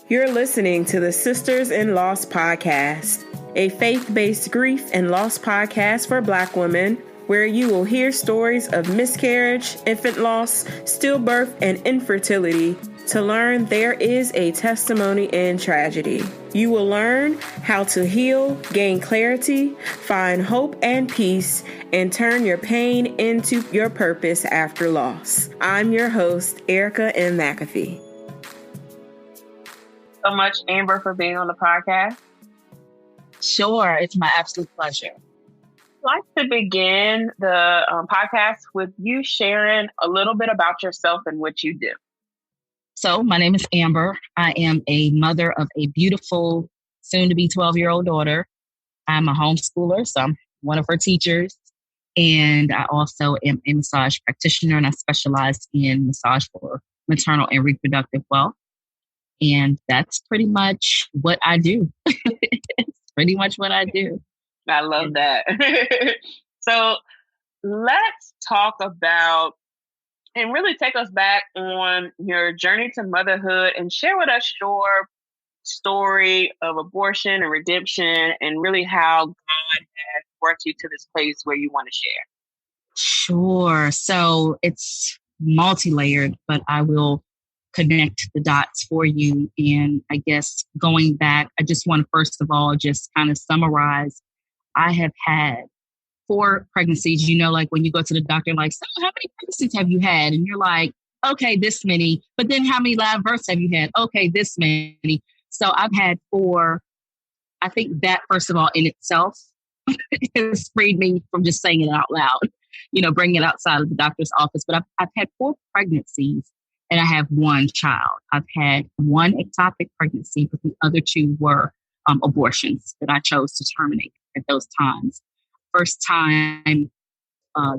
You're listening to the Sisters in Loss podcast, a faith-based grief and loss podcast for Black women, where you will hear stories of miscarriage, infant loss, stillbirth, and infertility to learn there is a testimony in tragedy. You will learn how to heal, gain clarity, find hope and peace, and turn your pain into your purpose after loss. I'm your host, Erica M. McAfee. So much, Amber, for being on the podcast. Sure, it's my absolute pleasure. I'd like to begin the podcast with you sharing a little bit about yourself and what you do. So my name is Amber. I am a mother of a beautiful, soon-to-be 12-year-old daughter. I'm a homeschooler, so I'm one of her teachers. And I also am a massage practitioner, and I specialize in massage for maternal and reproductive wealth. And that's pretty much what I do. It's pretty much what I do. I love that. So let's talk about and really take us back on your journey to motherhood and share with us your story of abortion and redemption and really how God has brought you to this place where you want to share. Sure. So it's multi-layered, but I will connect the dots for you. And I guess going back, I just want to first of all just kind of summarize. I have had 4 pregnancies. You know, like when you go to the doctor, like, so how many pregnancies have you had? And you're like, okay, this many. But then how many live births have you had? Okay, this many. So I've had 4. I think that, first of all, in itself has freed me from just saying it out loud, you know, bringing it outside of the doctor's office. But I've had 4 pregnancies. And I have 1 child. I've had 1 ectopic pregnancy, but the other 2 were abortions that I chose to terminate at those times. First time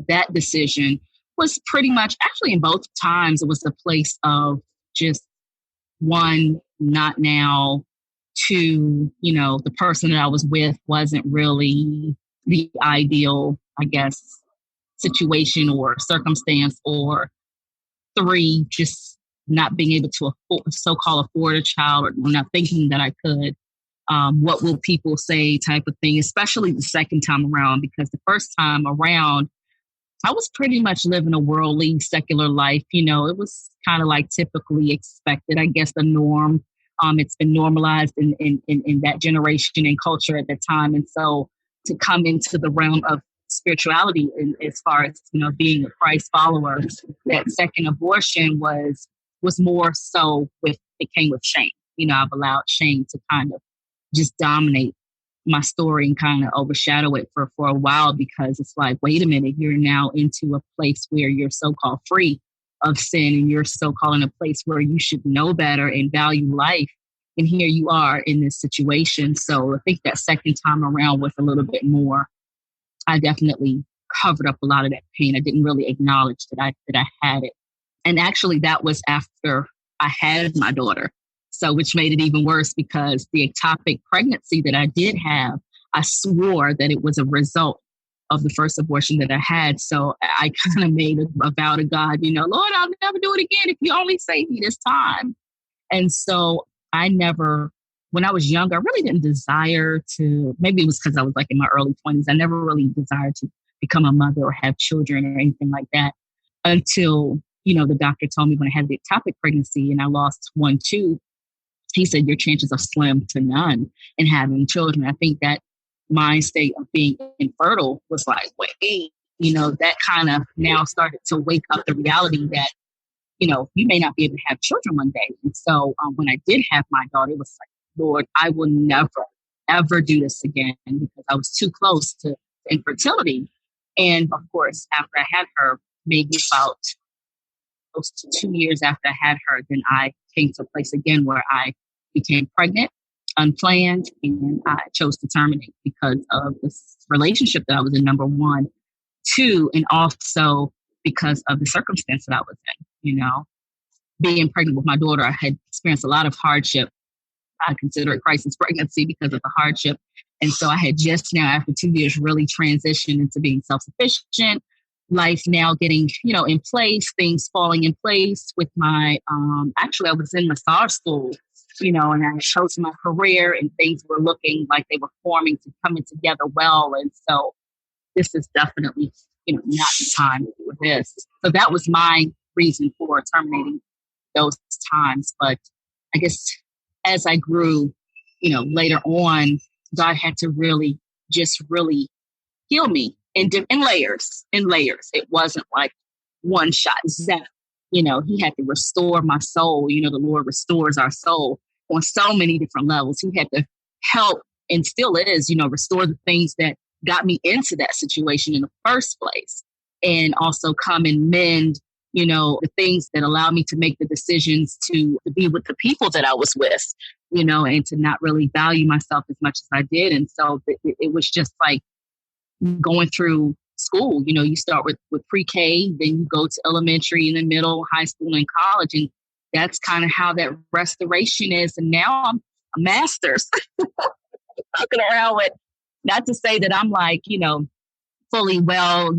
that decision was pretty much, actually in both times, it was a place of just 1, not now, 2, you know, the person that I was with wasn't really the ideal, I guess, situation or circumstance, or 3, just not being able to so-called afford a child, or not thinking that I could. What will people say type of thing, especially the second time around, because the first time around, I was pretty much living a worldly, secular life. You know, it was kind of like typically expected, I guess, the norm. It's been normalized in that generation and culture at that time. And so to come into the realm of spirituality, as far as, you know, being a Christ follower, that second abortion was more so it came with shame. You know, I've allowed shame to kind of just dominate my story and kind of overshadow it for a while, because it's like, wait a minute, you're now into a place where you're so-called free of sin, and you're so-called in a place where you should know better and value life. And here you are in this situation. So I think that second time around was a little bit more. I definitely covered up a lot of that pain. I didn't really acknowledge that I had it. And actually, that was after I had my daughter. So, which made it even worse, because the ectopic pregnancy that I did have, I swore that it was a result of the first abortion that I had. So I kind of made a vow to God, you know, Lord, I'll never do it again if you only save me this time. And so I never, when I was younger, I really didn't desire to, maybe it was because I was like in my early 20s, I never really desired to become a mother or have children or anything like that until, you know, the doctor told me when I had the ectopic pregnancy and I lost 1 tooth, he said, your chances are slim to none in having children. I think that mind state of being infertile was like, wait, you know, that kind of now started to wake up the reality that, you know, you may not be able to have children one day. And so when I did have my daughter, it was like, Lord, I will never, ever do this again, because I was too close to infertility. And of course, after I had her, maybe about close to 2 years after I had her, then I came to a place again where I became pregnant, unplanned, and I chose to terminate because of this relationship that I was in, number 1. 2, and also because of the circumstance that I was in. You know, being pregnant with my daughter, I had experienced a lot of hardship. I consider it crisis pregnancy because of the hardship. And so I had just now, after 2 years, really transitioned into being self-sufficient, life now getting, you know, in place, things falling in place with my, actually I was in massage school and I had chosen my career and things were looking like they were coming together well. And so this is definitely, not the time for this. So that was my reason for terminating those times. But I guess as I grew, later on, God had to really heal me in layers. It wasn't like one shot. Zap. He had to restore my soul. The Lord restores our soul on so many different levels. He had to help, and still is, restore the things that got me into that situation in the first place, and also come and mend, the things that allowed me to make the decisions to be with the people that I was with, and to not really value myself as much as I did. And so it was just like going through school. You start with pre-K, then you go to elementary and then middle, high school, and college. And that's kind of how that restoration is. And now I'm a master's walking around with, not to say that I'm like, fully well,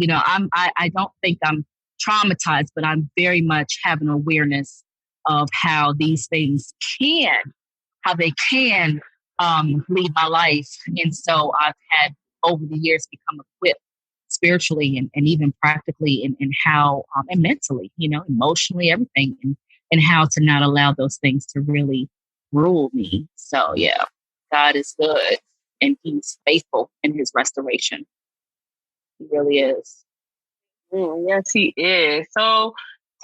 I don't think I'm traumatized, but I'm very much have an awareness of how these things can lead my life. And so I've had over the years become equipped spiritually and even practically in how, and mentally, emotionally, everything, and how to not allow those things to really rule me. So yeah, God is good and he's faithful in his restoration. He really is. Yes, he is. So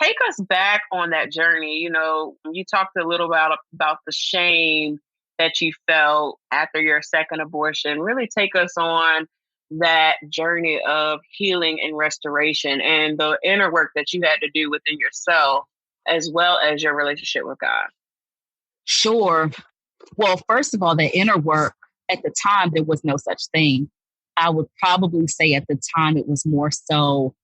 take us back on that journey. You talked a little about the shame that you felt after your second abortion. Really take us on that journey of healing and restoration and the inner work that you had to do within yourself, as well as your relationship with God. Sure. Well, first of all, the inner work, at the time, there was no such thing. I would probably say at the time it was more so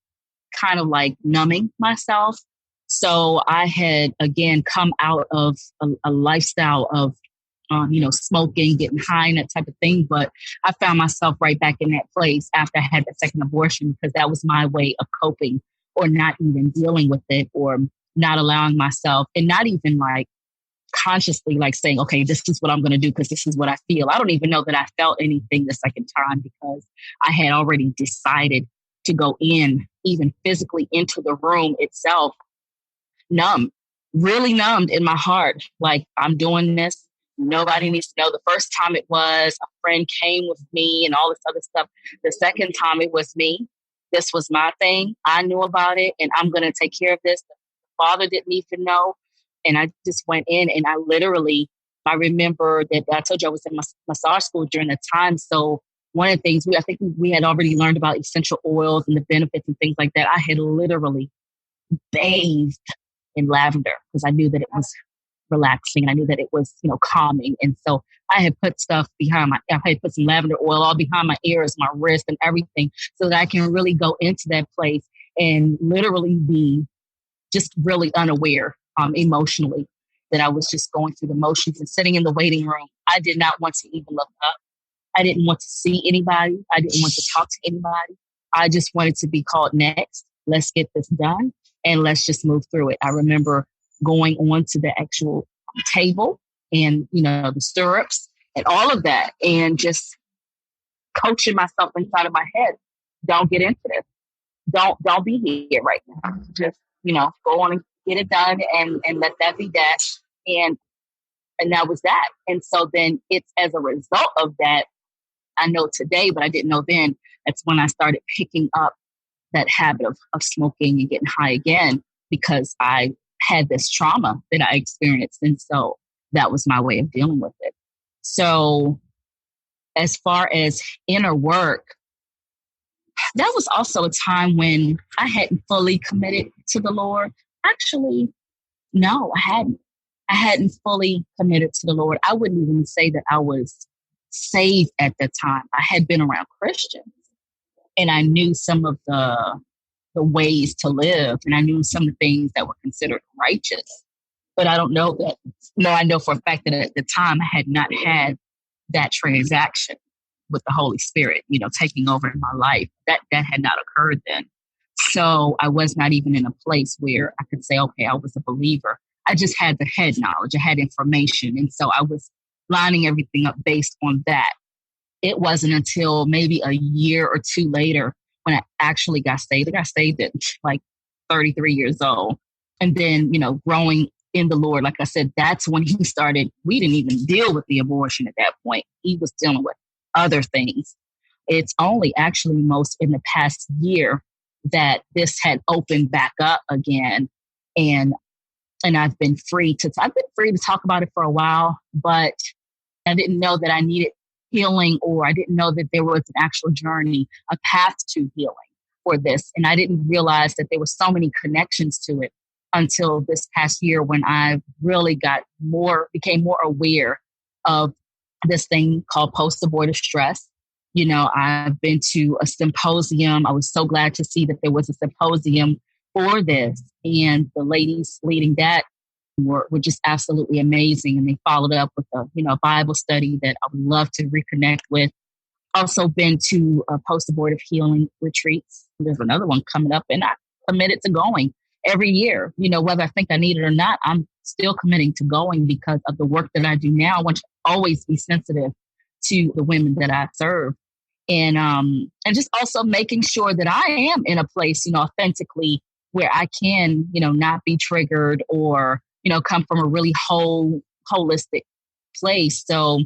kind of like numbing myself. So I had, again, come out of a lifestyle of, smoking, getting high and that type of thing. But I found myself right back in that place after I had the second abortion, because that was my way of coping, or not even dealing with it, or not allowing myself, and not even like consciously like saying, okay, this is what I'm going to do because this is what I feel. I don't even know that I felt anything the second time, because I had already decided to go in, even physically into the room itself, numb, really numbed in my heart. Like, I'm doing this. Nobody needs to know. The first time it was a friend came with me and all this other stuff. The second time it was me. This was my thing. I knew about it and I'm going to take care of this. The father didn't even know. And I just went in and I remember that I told you I was in massage school during that time. So one of the things I think we had already learned about essential oils and the benefits and things like that. I had literally bathed in lavender because I knew that it was relaxing. And I knew that it was, calming. And so I had put stuff I had put some lavender oil all behind my ears, my wrist and everything, so that I can really go into that place and literally be just really unaware emotionally, that I was just going through the motions and sitting in the waiting room. I did not want to even look up. I didn't want to see anybody. I didn't want to talk to anybody. I just wanted to be called next. Let's get this done and let's just move through it. I remember going on to the actual table and, the stirrups and all of that, and just coaching myself inside of my head. Don't get into this. Don't be here right now. Just, go on and get it done and let that be that. And that was that. And so then it's as a result of that, I know today, but I didn't know then, that's when I started picking up that habit of smoking and getting high again, because I had this trauma that I experienced. And so that was my way of dealing with it. So as far as inner work, that was also a time when I hadn't fully committed to the Lord. Actually, no, I hadn't. I hadn't fully committed to the Lord. I wouldn't even say that I was saved at that time. I had been around Christians and I knew some of the ways to live, and I knew some of the things that were considered righteous. But I don't know that. No, I know for a fact that at the time I had not had that transaction with the Holy Spirit, taking over in my life. That had not occurred then. So I was not even in a place where I could say, okay, I was a believer. I just had the head knowledge. I had information. And so I was lining everything up based on that. It wasn't until maybe a year or two later when I actually got saved. I got saved at like 33 years old. And then, growing in the Lord, like I said, that's when he started. We didn't even deal with the abortion at that point. He was dealing with other things. It's only actually most in the past year that this had opened back up again. And I've been free to talk about it for a while, but I didn't know that I needed healing, or I didn't know that there was an actual journey, a path to healing for this. And I didn't realize that there were so many connections to it until this past year when I really became more aware of this thing called post-abortive stress. I've been to a symposium. I was so glad to see that there was a symposium for this. And the ladies leading that were just absolutely amazing. And they followed up with a Bible study that I would love to reconnect with. Also been to post-abortive healing retreats. There's another one coming up, and I committed to going every year. Whether I think I need it or not, I'm still committing to going because of the work that I do now. I want to always be sensitive to the women that I serve. And just also making sure that I am in a place, authentically where I can, not be triggered or, come from a really holistic place. So,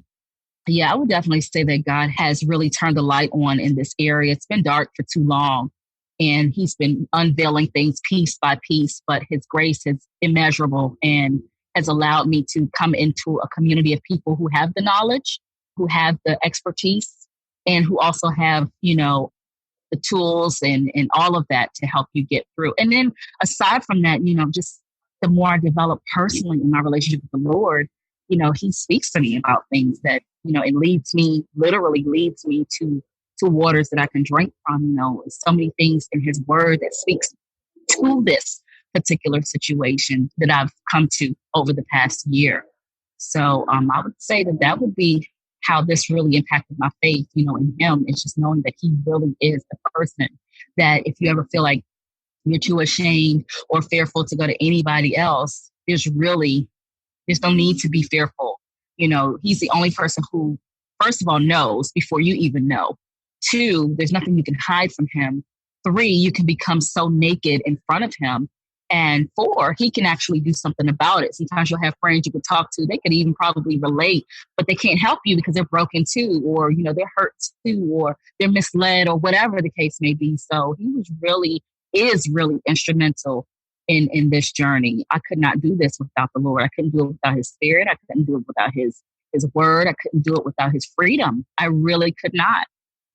yeah, I would definitely say that God has really turned the light on in this area. It's been dark for too long, and he's been unveiling things piece by piece, but his grace is immeasurable and has allowed me to come into a community of people who have the knowledge, who have the expertise, and who also have, the tools and all of that to help you get through. And then aside from that, just the more I develop personally in my relationship with the Lord, he speaks to me about things that, it literally leads me to waters that I can drink from. So many things in his word that speaks to this particular situation that I've come to over the past year. So I would say that would be how this really impacted my faith, in him. It's just knowing that he really is the person that if you ever feel like you're too ashamed or fearful to go to anybody else, there's no need to be fearful. He's the only person who, first of all, knows before you even know. 2, there's nothing you can hide from him. 3, you can become so naked in front of him. And 4, he can actually do something about it. Sometimes you'll have friends you can talk to. They could even probably relate, but they can't help you because they're broken too, or, they're hurt too, or they're misled, or whatever the case may be. So he is really instrumental in this journey. I could not do this without the Lord. I couldn't do it without his spirit. I couldn't do it without his word. I couldn't do it without his freedom. I really could not.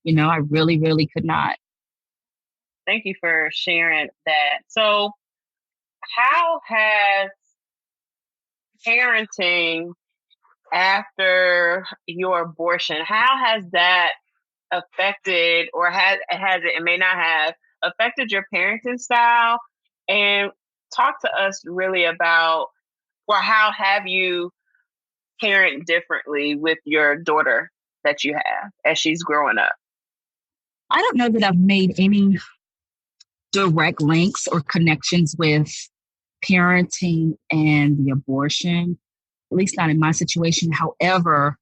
I really, really could not. Thank you for sharing that. So how has parenting after your abortion, how has that affected, or has it may not have affected your parenting style? And talk to us really about, or how have you parent differently with your daughter that you have as she's growing up? I don't know that I've made any direct links or connections with parenting and the abortion, at least not in my situation. However,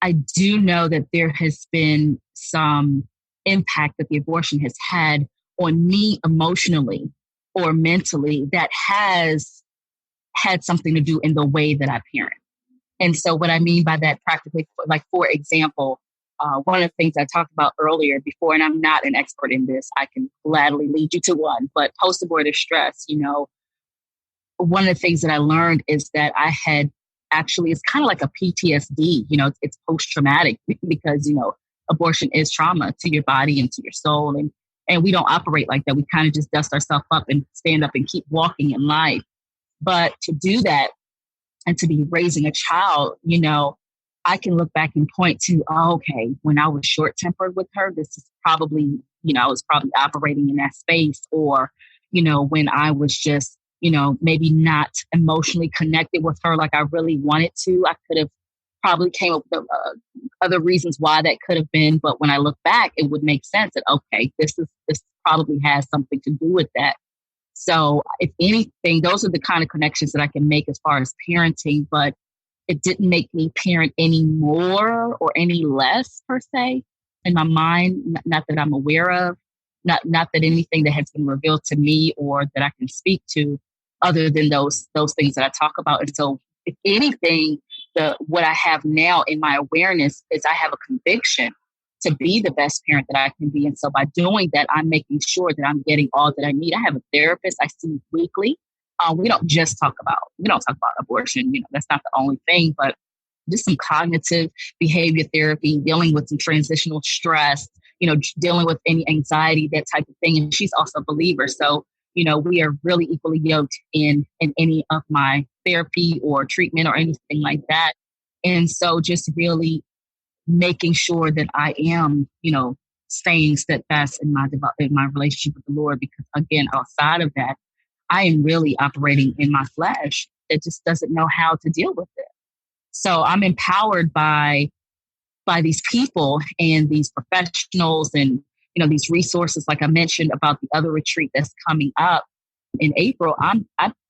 I do know that there has been some impact that the abortion has had on me emotionally or mentally that has had something to do in the way that I parent. And so what I mean by that practically, like, for example, one of the things I talked about earlier before, and I'm not an expert in this, I can gladly lead you to one, but post-abortive stress, one of the things that I learned is that I had actually, it's kind of like a PTSD, it's post-traumatic because, abortion is trauma to your body and to your soul. And we don't operate like that. We kind of just dust ourselves up and stand up and keep walking in life. But to do that and to be raising a child, I can look back and point to, okay, when I was short-tempered with her, this is probably, I was probably operating in that space. Or, when I was just, maybe not emotionally connected with her like I really wanted to. I could have probably came up with other reasons why that could have been. But when I look back, it would make sense that, okay, this probably has something to do with that. So if anything, those are the kind of connections that I can make as far as parenting, but it didn't make me parent any more or any less per se in my mind, not that I'm aware of, not that anything that has been revealed to me or that I can speak to other than those things that I talk about. And so if anything, what I have now in my awareness is I have a conviction to be the best parent that I can be. And so by doing that, I'm making sure that I'm getting all that I need. I have a therapist I see weekly. We don't talk about abortion. That's not the only thing, but just some cognitive behavior therapy, dealing with some transitional stress, dealing with any anxiety, that type of thing. And she's also a believer. So, we are really equally yoked in any of my therapy or treatment or anything like that. And so just really making sure that I am, staying steadfast in my relationship with the Lord, because again, outside of that, I am really operating in my flesh that just doesn't know how to deal with it. So I'm empowered by these people and these professionals and, these resources, like I mentioned about the other retreat that's coming up in April.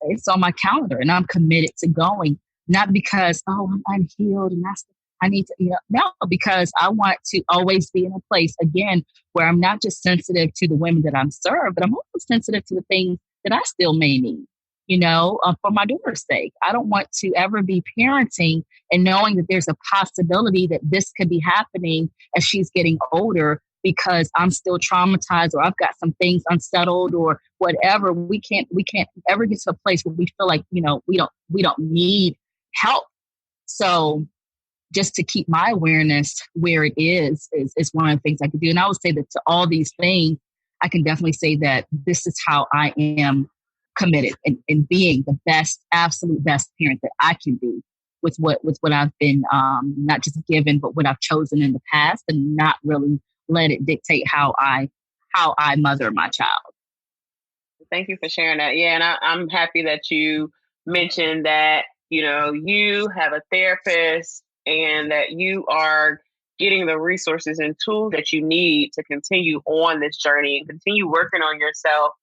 It's on my calendar and I'm committed to going, not because, I'm unhealed and I need to, no, because I want to always be in a place, again, where I'm not just sensitive to the women that I'm served, but I'm also sensitive to the things that I still may need, for my daughter's sake. I don't want to ever be parenting and knowing that there's a possibility that this could be happening as she's getting older because I'm still traumatized or I've got some things unsettled or whatever. We can't ever get to a place where we feel like, we don't need help. So just to keep my awareness where it is one of the things I could do. And I would say that to all these things, I can definitely say that this is how I am committed in being the best, absolute best parent that I can be with what I've been not just given, but what I've chosen in the past, and not really let it dictate how I mother my child. Thank you for sharing that. Yeah, and I'm happy that you mentioned that, you have a therapist and that you are getting the resources and tools that you need to continue on this journey and continue working on yourself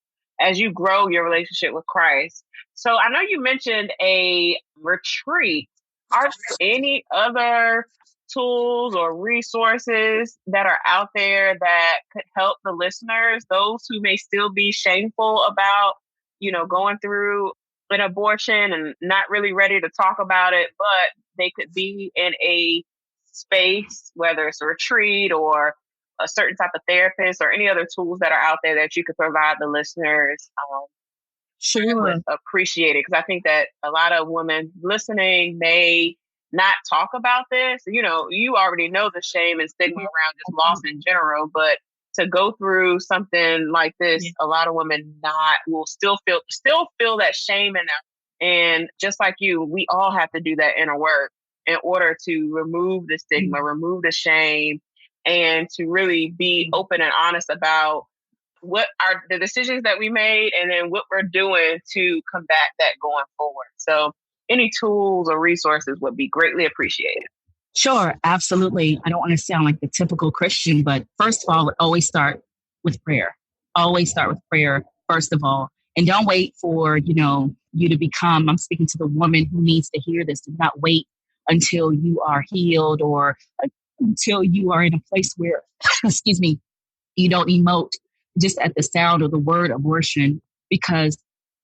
as you grow your relationship with Christ. So I know you mentioned a retreat. Are there any other tools or resources that are out there that could help the listeners, those who may still be shameful about, going through an abortion and not really ready to talk about it, but they could be in a space, whether it's a retreat or a certain type of therapist or any other tools that are out there that you could provide the listeners? Sure. I would appreciate it, because I think that a lot of women listening may not talk about this. You already know the shame and stigma around just loss in general, but to go through something like this, a lot of women will still feel that shame in them. And just like you, we all have to do that inner work in order to remove the stigma, remove the shame, and to really be open and honest about what are the decisions that we made and then what we're doing to combat that going forward. So any tools or resources would be greatly appreciated. Sure, absolutely. I don't want to sound like the typical Christian, but first of all, always start with prayer. Always start with prayer, first of all. And don't wait for, you to become, I'm speaking to the woman who needs to hear this. Do not wait until you are healed or until you are in a place where, excuse me, you don't emote just at the sound of the word abortion, because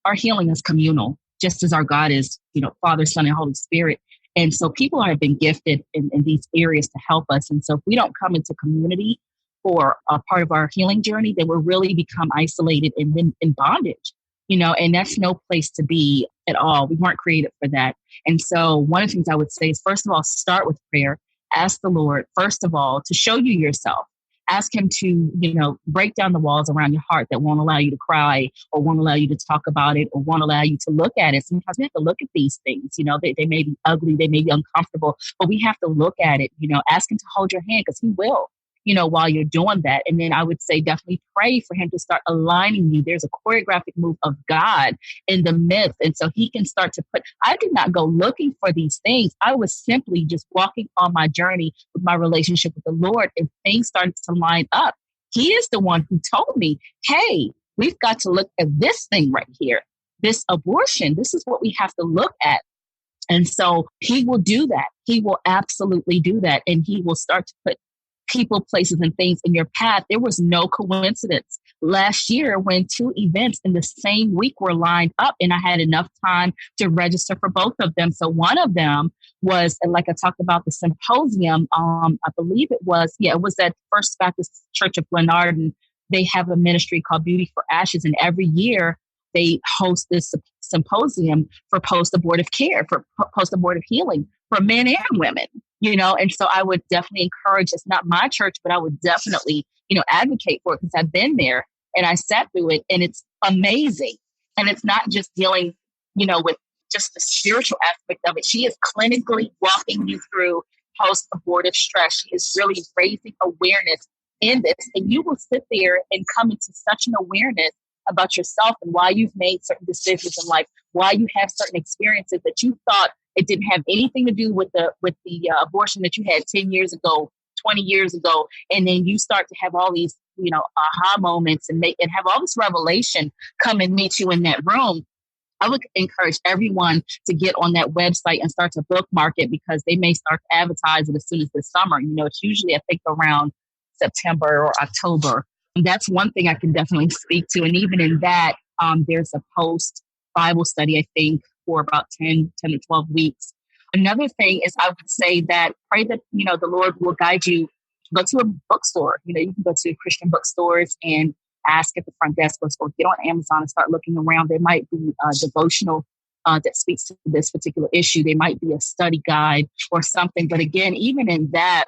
our healing is communal, just as our God is, Father, Son, and Holy Spirit. And so people have been gifted in these areas to help us. And so if we don't come into community for a part of our healing journey, then we'll really become isolated and then in bondage, and that's no place to be at all. We weren't created for that. And so one of the things I would say is, first of all, start with prayer. Ask the Lord, first of all, to show you yourself. Ask him to, break down the walls around your heart that won't allow you to cry or won't allow you to talk about it or won't allow you to look at it. Sometimes we have to look at these things, they may be ugly, they may be uncomfortable, but we have to look at it, ask him to hold your hand, because he will, while you're doing that. And then I would say definitely pray for him to start aligning you. There's a choreographic move of God in the midst. And so he can start to I did not go looking for these things. I was simply just walking on my journey with my relationship with the Lord, and things started to line up. He is the one who told me, hey, we've got to look at this thing right here, this abortion. This is what we have to look at. And so he will do that. He will absolutely do that. And he will start to put people, places, and things in your path. There was no coincidence last year when 2 events in the same week were lined up, and I had enough time to register for both of them. So one of them was, like I talked about, the symposium. I believe it was at First Baptist Church of Glenarden. They have a ministry called Beauty for Ashes, and every year they host this symposium for post-abortive care, for post-abortive healing for men and women, and so I would definitely encourage, it's not my church, but I would definitely, advocate for it, because I've been there and I sat through it, and it's amazing. And it's not just dealing, with just the spiritual aspect of it. She is clinically walking you through post-abortive stress. She is really raising awareness in this, and you will sit there and come into such an awareness about yourself and why you've made certain decisions in life, why you have certain experiences that you thought it didn't have anything to do with the abortion that you had 10 years ago, 20 years ago. And then you start to have all these, aha moments and have all this revelation come and meet you in that room. I would encourage everyone to get on that website and start to bookmark it, because they may start to advertise it as soon as this summer. It's usually, I think, around September or October. And that's one thing I can definitely speak to. And even in that, there's a post Bible study, I think, for about 10 to 12 weeks. Another thing is, I would say that pray that, the Lord will guide you. Go to a bookstore. You can go to Christian bookstores and ask at the front desk, or get on Amazon and start looking around. There might be a devotional that speaks to this particular issue. There might be a study guide or something. But again, even in that,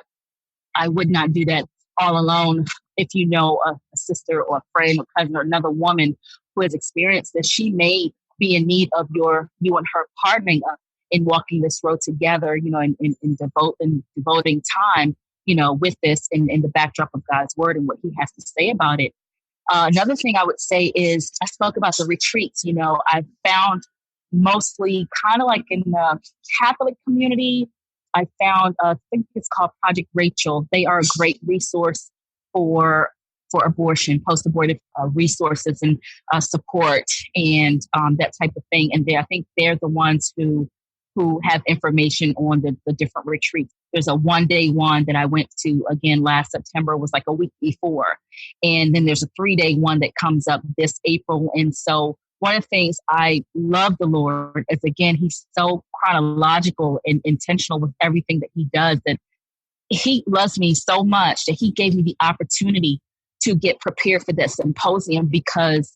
I would not do that all alone. If you know a sister or a friend or cousin or another woman who has experienced this, she may be in need of you and her partnering up in walking this road together, and devoting time, with this in the backdrop of God's word and what he has to say about it. Another thing I would say is, I spoke about the retreats. I've found mostly kind of like in the Catholic community, I found, I think it's called Project Rachel. They are a great resource for abortion, post-abortive resources and support and that type of thing. And I think they're the ones who have information on the different retreats. There's a 1-day one that I went to again last September, was like a week before. And then there's a 3-day one that comes up this April. And so one of the things I love the Lord is, again, he's so chronological and intentional with everything that he does, that he loves me so much that he gave me the opportunity to get prepared for that symposium, because,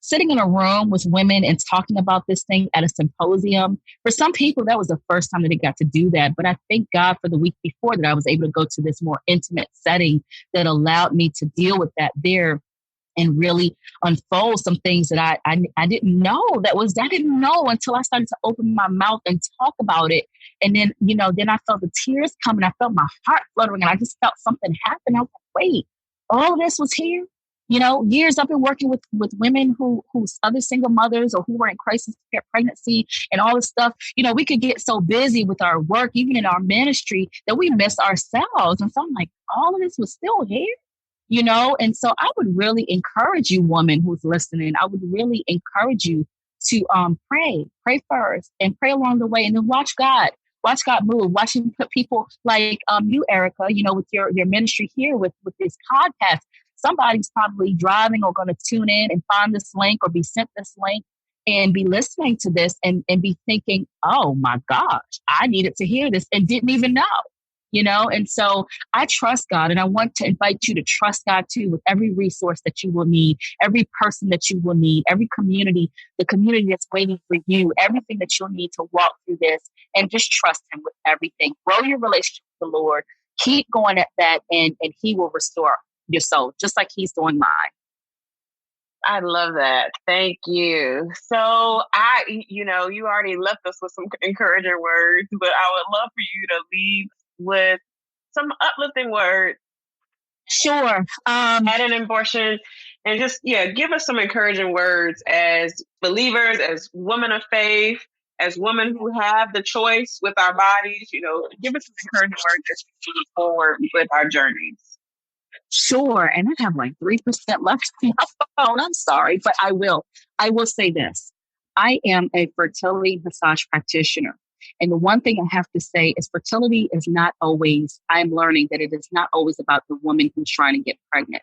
sitting in a room with women and talking about this thing at a symposium, for some people, that was the first time that they got to do that. But I thank God for the week before that I was able to go to this more intimate setting that allowed me to deal with that there and really unfold some things that I didn't know I didn't know until I started to open my mouth and talk about it. And then, then I felt the tears coming. I felt my heart fluttering, and I just felt something happen. I was like, wait, all of this was here? Years I've been working with women who's other single mothers or who were in crisis pregnancy and all this stuff. We could get so busy with our work, even in our ministry, that we miss ourselves. And so I'm like, all of this was still here? And so I would really encourage you, woman who's listening, I would really encourage you to pray first and pray along the way, and then watch God move, watch him put people like you, Erica, with your ministry here with this podcast. Somebody's probably driving or going to tune in and find this link or be sent this link and be listening to this and be thinking, oh my gosh, I needed to hear this and didn't even know. And so I trust God, and I want to invite you to trust God too, with every resource that you will need, every person that you will need, every community, the community that's waiting for you, everything that you'll need to walk through this, and just trust him with everything. Grow your relationship with the Lord. Keep going at that, and he will restore your soul, just like he's doing mine. I love that. Thank you. So you already left us with some encouraging words, but I would love for you to leave with some uplifting words. Sure. At an abortion, and just, give us some encouraging words as believers, as women of faith, as women who have the choice with our bodies. Give us some encouraging words as we move forward with our journeys. Sure. And I have like 3% left on my phone. I'm sorry, but I will. I will say this. I am a fertility massage practitioner. And the one thing I have to say is fertility is not always, I'm learning that it is not always about the woman who's trying to get pregnant.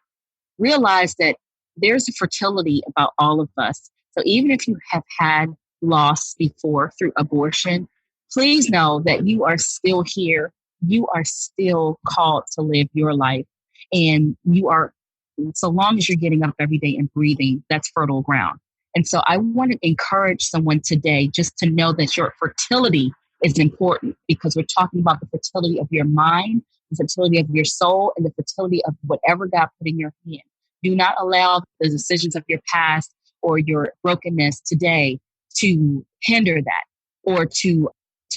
Realize that there's a fertility about all of us. So even if you have had loss before through abortion, please know that you are still here. You are still called to live your life. And you are, so long as you're getting up every day and breathing, that's fertile ground. And so I want to encourage someone today just to know that your fertility is important, because we're talking about the fertility of your mind, the fertility of your soul, and the fertility of whatever God put in your hand. Do not allow the decisions of your past or your brokenness today to hinder that, or to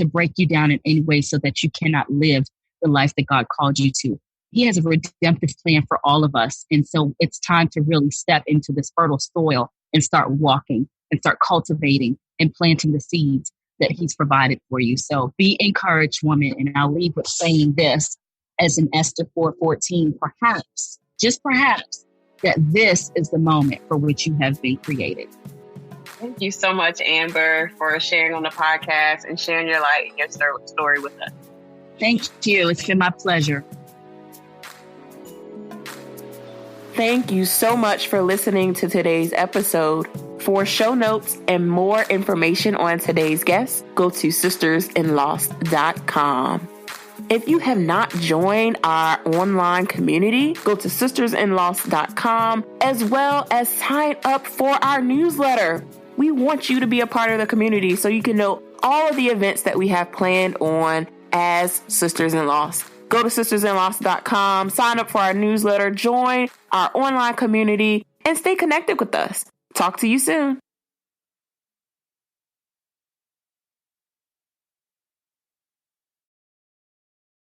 break you down in any way so that you cannot live the life that God called you to. He has a redemptive plan for all of us. And so it's time to really step into this fertile soil and start walking and start cultivating and planting the seeds that he's provided for you. So be encouraged, woman. And I'll leave with saying this as in Esther 4:14, perhaps, just perhaps, that this is the moment for which you have been created. Thank you so much, Amber, for sharing on the podcast and sharing your light and your story with us. Thank you. It's been my pleasure. Thank you so much for listening to today's episode. For show notes and more information on today's guest, go to sistersinlost.com. If you have not joined our online community, go to sistersinlost.com, as well as sign up for our newsletter. We want you to be a part of the community so you can know all of the events that we have planned on as Sisters in Lost. Go to sistersinlost.com, sign up for our newsletter, join our online community, and stay connected with us. Talk to you soon.